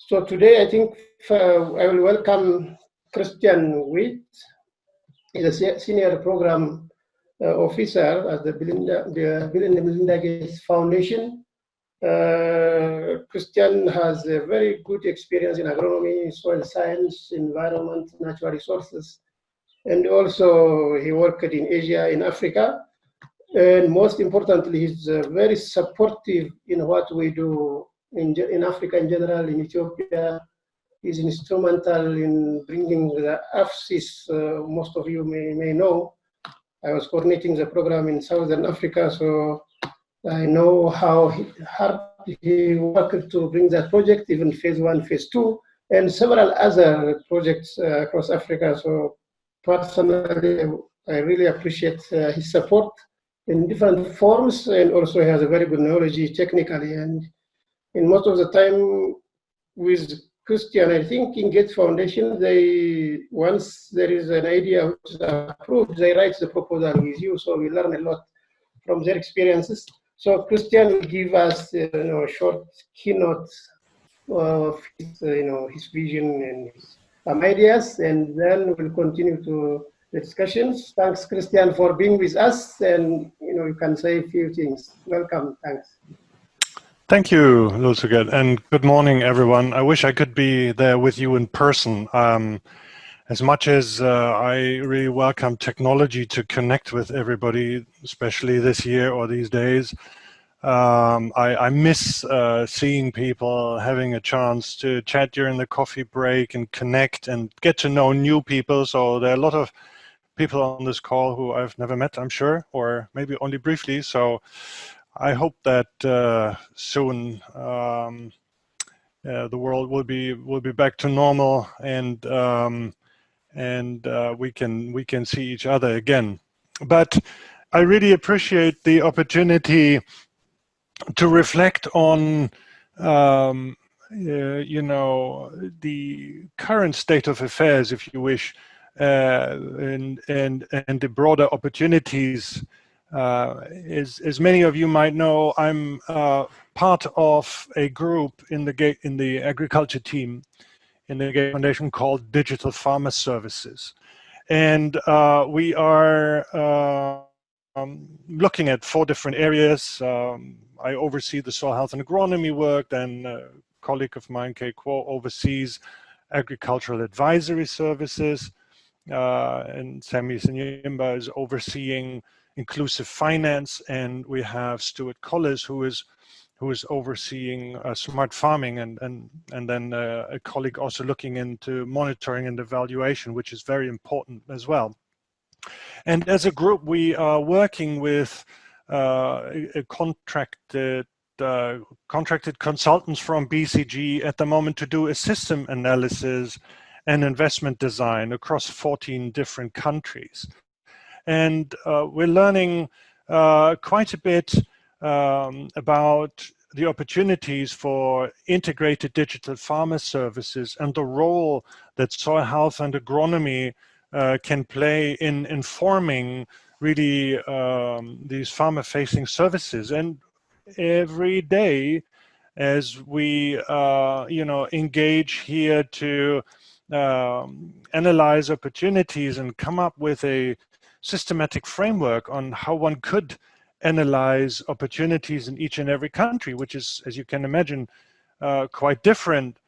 So today, I think I will welcome Christian Witt. He's a senior program officer at the Bill and Melinda Gates Foundation. Christian has a very good experience in agronomy, soil science, environment, natural resources, and also he worked in Asia, in Africa. And most importantly, he's very supportive in what we do in Africa in general, in Ethiopia. He's instrumental in bringing the AFSIS, most of you may know. I was coordinating the program in Southern Africa, so I know how hard he worked to bring that project, even phase 1, phase 2, and several other projects across Africa. So personally, I really appreciate his support in different forms, and also he has a very good knowledge technically. And in most of the time with Christian, I think in Gates Foundation, once there is an idea which is approved, they write the proposal with you. So we learn a lot from their experiences. So Christian will give us a short keynote of his, his vision and his ideas, and then we'll continue to the discussions. Thanks, Christian, for being with us, and you can say a few things. Welcome. Thanks. Thank you, Luciger, and good morning, everyone. I wish I could be there with you in person. As much as I really welcome technology to connect with everybody, especially this year or these days, I miss seeing people, having a chance to chat during the coffee break and connect and get to know new people. So there are a lot of people on this call who I've never met, I'm sure, or maybe only briefly. So I hope that soon the world will be back to normal, and we can see each other again. But I really appreciate the opportunity to reflect on the current state of affairs, if you wish, and the broader opportunities. As many of you might know, I'm part of a group in the agriculture team in the Gates Foundation called Digital Farmer Services, and we are looking at 4 different areas. I oversee the soil health and agronomy work, then a colleague of mine, Kei Kuo, oversees agricultural advisory services, and Sami Senyimba is overseeing inclusive finance, and we have Stuart Collis, who is overseeing smart farming, and then a colleague also looking into monitoring and evaluation, which is very important as well. And as a group, we are working with contracted consultants from BCG at the moment to do a system analysis and investment design across 14 different countries. And we're learning quite a bit about the opportunities for integrated digital farmer services and the role that soil health and agronomy can play in informing really these farmer-facing services. And every day, as we engage here to analyze opportunities and come up with a systematic framework on how one could analyze opportunities in each and every country, which is, as you can imagine, quite different,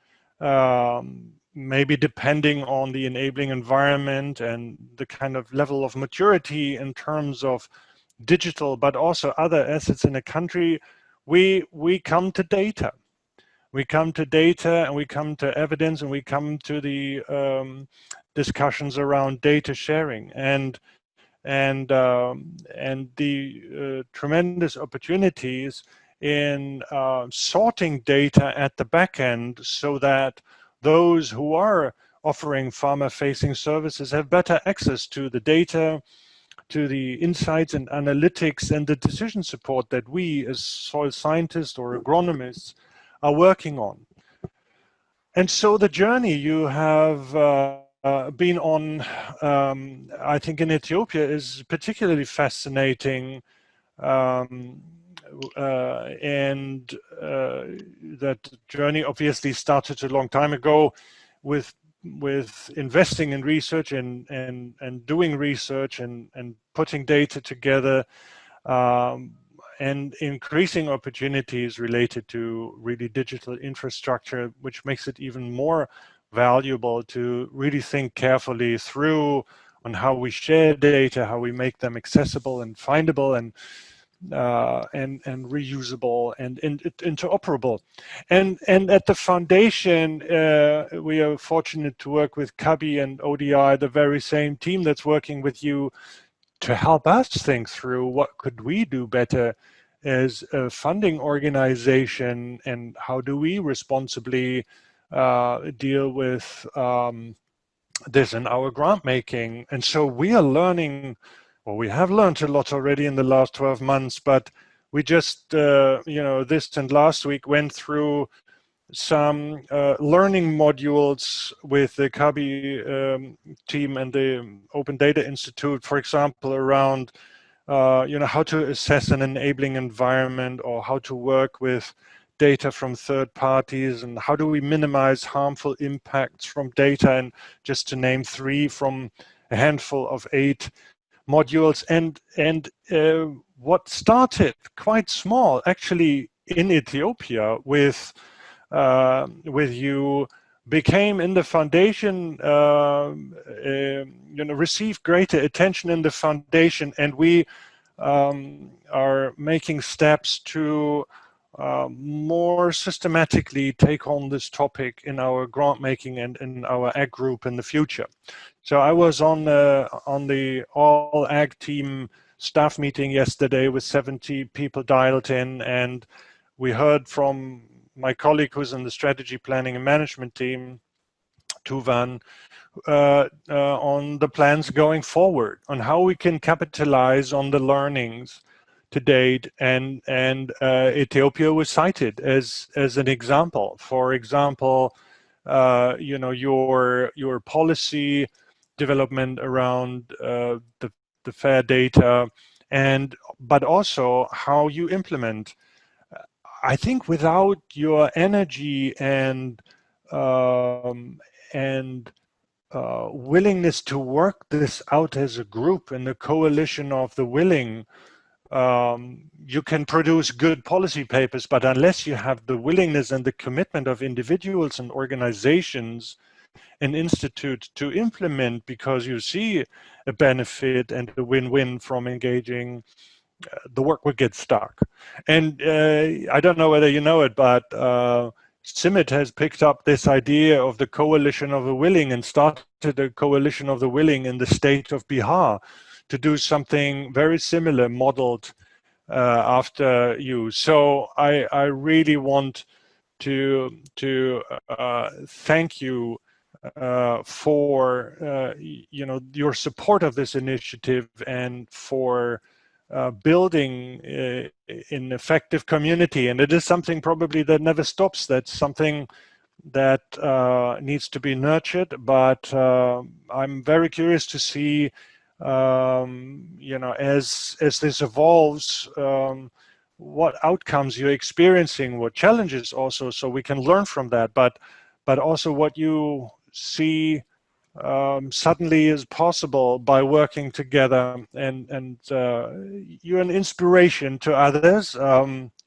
maybe depending on the enabling environment and the kind of level of maturity in terms of digital, but also other assets in a country. We come to data. We come to data, and we come to evidence, and we come to the discussions around data sharing and the tremendous opportunities in sorting data at the back end, so that those who are offering farmer-facing services have better access to the data, to the insights and analytics and the decision support that we as soil scientists or agronomists are working on. And so the journey you have been on, I think in Ethiopia, is particularly fascinating. that journey obviously started a long time ago with investing in research and doing research and putting data together, and increasing opportunities related to really digital infrastructure, which makes it even more valuable to really think carefully through on how we share data, how we make them accessible and findable and reusable and interoperable. And at the foundation, we are fortunate to work with CABI and ODI, the very same team that's working with you, to help us think through what could we do better as a funding organization, and how do we responsibly deal with this in our grant making. And so we are learning, well, we have learned a lot already in the last 12 months, but we just, this and last week went through some learning modules with the CABI team and the Open Data Institute, for example, around how to assess an enabling environment, or how to work with data from third parties, and how do we minimize harmful impacts from data, and just to name 3 from a handful of 8 modules. And what started quite small, actually in Ethiopia with you, became in the foundation, received greater attention in the foundation, and we are making steps to more systematically take on this topic in our grant making and in our ag group in the future. So I was on the all ag team staff meeting yesterday with 70 people dialed in, and we heard from my colleague who's in the strategy planning and management team, Tuvan, on the plans going forward, on how we can capitalize on the learnings to date, and Ethiopia was cited as an example. For example, your policy development around the fair data, but also how you implement. I think without your energy and willingness to work this out as a group in the coalition of the willing, you can produce good policy papers, but unless you have the willingness and the commitment of individuals and organizations and institutes to implement, because you see a benefit and a win-win from engaging, the work would get stuck. And I don't know whether you know it, but CIMMYT has picked up this idea of the coalition of the willing and started a coalition of the willing in the state of Bihar to do something very similar, modeled after you. So I really want to thank you for your support of this initiative, and for building an effective community. And it is something probably that never stops. That's something that needs to be nurtured. But I'm very curious to see, as this evolves, what outcomes you're experiencing, what challenges also, so we can learn from that. But also what you see suddenly is possible by working together, and you're an inspiration to others.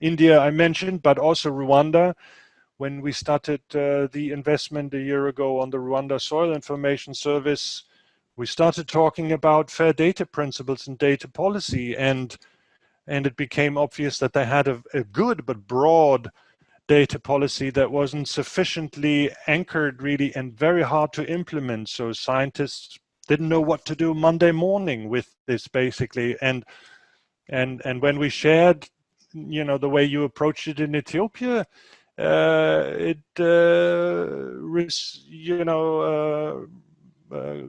India I mentioned, but also Rwanda. When we started the investment a year ago on the Rwanda Soil Information Service, we started talking about fair data principles and data policy, and it became obvious that they had a good but broad data policy that wasn't sufficiently anchored, really, and very hard to implement. So scientists didn't know what to do Monday morning with this, basically. And when we shared, the way you approached it in Ethiopia, it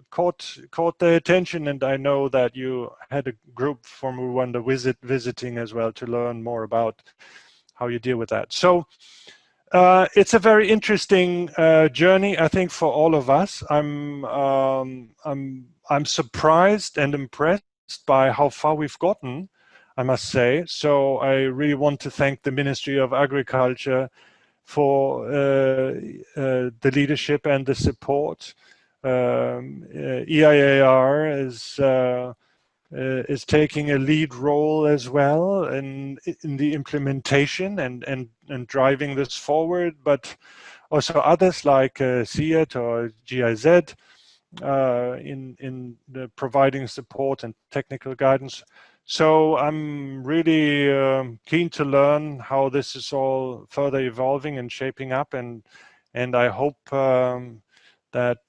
caught their attention. And I know that you had a group from Rwanda visiting as well to learn more about how you deal with that. So it's a very interesting journey, I think, for all of us. I'm surprised and impressed by how far we've gotten. I must say. So I really want to thank the Ministry of Agriculture for the leadership and the support. EIAR is taking a lead role as well in the implementation and driving this forward, but also others like CIET or GIZ in providing support and technical guidance. So I'm really keen to learn how this is all further evolving and shaping up, and I hope that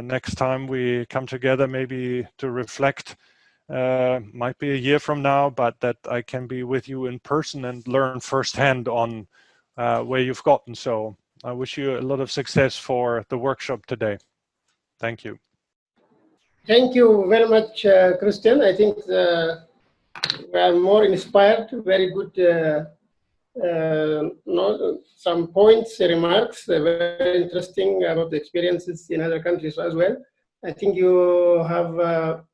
next time we come together, maybe to reflect, might be a year from now, but that I can be with you in person and learn firsthand on where you've gotten. So I wish you a lot of success for the workshop today. Thank you. Thank you very much, Christian. I think we are more inspired. Very good. Some points, remarks, very interesting about the experiences in other countries as well. I think you have a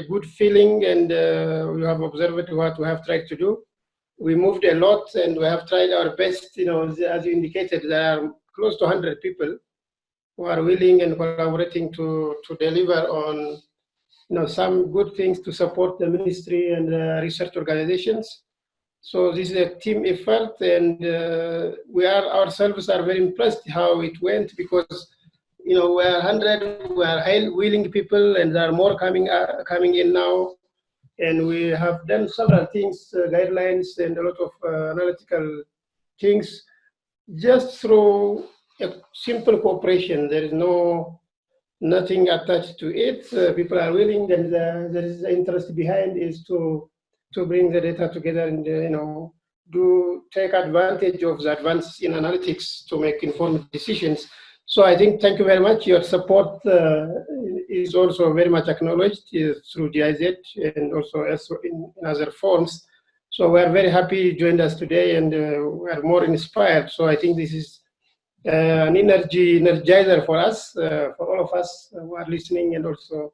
good feeling, and you have observed what we have tried to do. We moved a lot, and we have tried our best. As you indicated, there are close to 100 people who are willing and collaborating to deliver on some good things to support the ministry and research organizations. So this is a team effort, and we ourselves are very impressed how it went, because we are 100, we are willing people, and there are more coming in now, and we have done several things, guidelines, and a lot of analytical things, just through a simple cooperation. There is nothing attached to it. People are willing, and there is interest behind is to bring the data together and take advantage of the advance in analytics to make informed decisions. So I think, thank you very much. Your support is also very much acknowledged through GIZ and also in other forms. So we are very happy you joined us today, and we are more inspired. So I think this is an energizer for us, for all of us who are listening, and also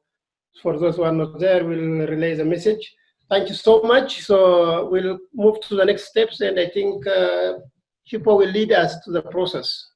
for those who are not there, we'll relay the message. Thank you so much. So we'll move to the next steps, and I think Hippo will lead us to the process.